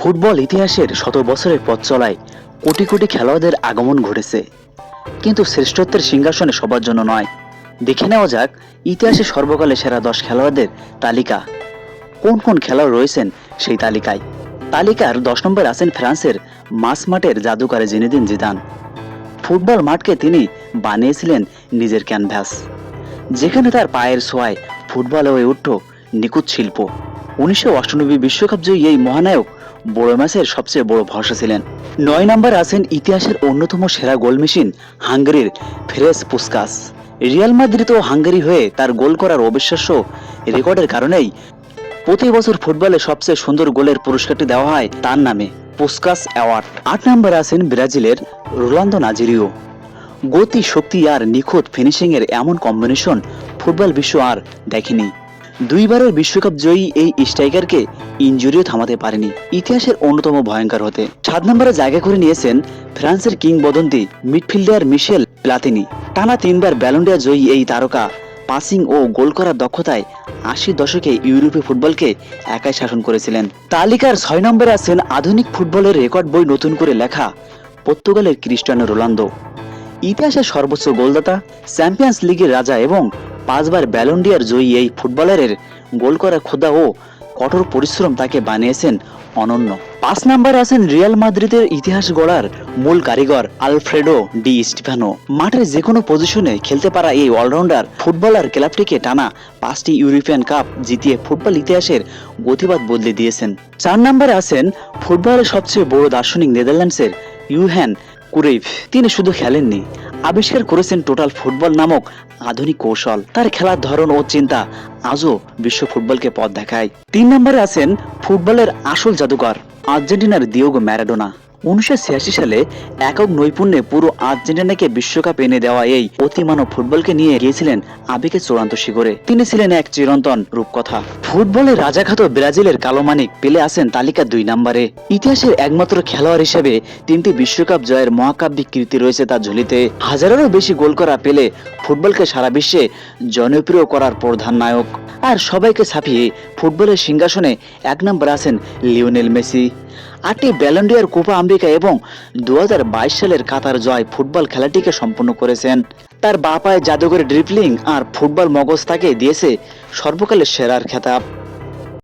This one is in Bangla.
ফুটবল ইতিহাসের শত বছরের পথ চলায় কোটি কোটি খেলোয়াড়দের আগমন ঘটেছে, কিন্তু শ্রেষ্ঠত্বের সিংহাসনে সবার জন্য নয়। দেখে নেওয়া যাক ইতিহাসে সর্বকালে সেরা 10 খেলোয়াড়দের তালিকা। কোন কোন খেলোয়াড় রয়েছেন সেই তালিকায়। তালিকার 10 নম্বরে আছেন ফ্রান্সের মাঠের জাদুকার জিনেদিন জিদান। ফুটবল মাঠকে তিনি বানিয়েছিলেন নিজের ক্যানভাস, যেখানে তার পায়ের ছোঁয়ায় ফুটবল হয়ে উঠল নিখুঁত শিল্প। 1998 বিশ্বকাপ জয়ী এই মহানায়ক বড় ম্যাচের সবচেয়ে বড় ভরসা ছিলেন। 9 নম্বরে আছেন ইতিহাসের অন্যতম সেরা গোল মেশিন হাঙ্গেরির ফেরেস পুস্কাস। রিয়াল মাদ্রিদ ও হাঙ্গেরি হয়ে তার গোল করার অবিশ্বাস্য রেকর্ডের কারণেই প্রতি বছর ফুটবলে সবচেয়ে সুন্দর গোলের পুরস্কারটি দেওয়া হয় তার নামে, পুস্কাস অ্যাওয়ার্ড। 8 নম্বরে আছেন ব্রাজিলের রোনালদো নাজারিও। গতি, শক্তি আর নিখুঁত ফিনিশিং এর এমন কম্বিনেশন ফুটবল বিশ্ব আর দেখেনি। 2 বারের বিশ্বকাপ জয়ী এই স্ট্রাইকারকে ইনজুরিও থামাতে পারেনি ইতিহাসের অন্যতম ভয়ঙ্কর হতে। 7 নম্বরে জায়গা করে নিয়েছেন ফ্রান্সের কিংবদন্তি মিডফিল্ডার মিশেল প্লাতিনি। টানা 3 বার ব্যালন ডি অর জয়ী এই তারকা পাসিং ও গোল করার দক্ষতায় 80 দশকে ইউরোপীয় ফুটবলকে একাই শাসন করেছিলেন। তালিকার 6 নম্বরে আছেন আধুনিক ফুটবলের রেকর্ড বই নতুন করে লেখা পর্তুগালের ক্রিস্টিয়ানো রোনালদো। ইতিহাসের সর্বোচ্চ গোলদাতা, চ্যাম্পিয়ন্স লিগের রাজা এবং 5 বার ব্যালন ডি অর জয়ী এই ফুটবলারের গোল করার ক্ষুধা ও কঠোর পরিশ্রম তাকে বানিয়েছেন অনন্য। 5 নম্বরে আছেন রিয়াল মাদ্রিদের ইতিহাস গড়ার মূল কারিগর আলফ্রেডো ডি স্টিফানো। মাঠের যে কোনো পজিশনে খেলতে পারা এই অলরাউন্ডার ফুটবলার ক্লাবটিকে টানা 5টি ইউরোপিয়ান কাপ জিতিয়ে ফুটবল ইতিহাসের গতিবাদ বদলে দিয়েছেন। 4 নম্বরে আছেন ফুটবলের সবচেয়ে বড় দার্শনিক নেদারল্যান্ডসের ইউহ্যান ক্রুইফ। তিনি শুধু খেলেননি, আবিষ্কার করেছেন টোটাল ফুটবল নামক আধুনিক কৌশল। তার খেলার ধরন ও চিন্তা আজও বিশ্ব ফুটবলকে পথ দেখায়। 3 নম্বরে আছেন ফুটবলের আসল জাদুকর আর্জেন্টিনার দিয়েগো ম্যারাডোনা। 1986 সালে একক নৈপুণ্যে পুরো আর্জেন্টিনাকে বিশ্বকাপ এনে দেওয়া এই অতিমানব ফুটবলকে নিয়ে গিয়েছিলেন আবেগের চূড়ান্ত শিখরে। তিনি ছিলেন এক চিরন্তন রূপকথা। ফুটবলের রাজাখ্যাত ব্রাজিলের কালো মানিক পেলে আছেন তালিকা 2 নম্বরে। ইতিহাসের একমাত্র খেলোয়াড় হিসেবে 3টি বিশ্বকাপ জয়ের মহাকাব্যিক কীর্তি রয়েছে তার ঝুলিতে। হাজারেরও বেশি গোল করা পেলে ফুটবলকে সারা বিশ্বে জনপ্রিয় করার প্রধান নায়ক। আর সবাইকে ছাপিয়ে ফুটবলের সিংহাসনে 1 নম্বরে আছেন লিওনেল মেসি। 8টি Ballon D or Copa America এবং 2022 সালের কাতার জয় ফুটবল খেলাটিকে সম্পন্ন করেছেন। তার বাঁ পায়ে জাদুঘরে ড্রিবলিং আর ফুটবল মগজ তাকে দিয়েছে সর্বকালের সেরার খেতাব।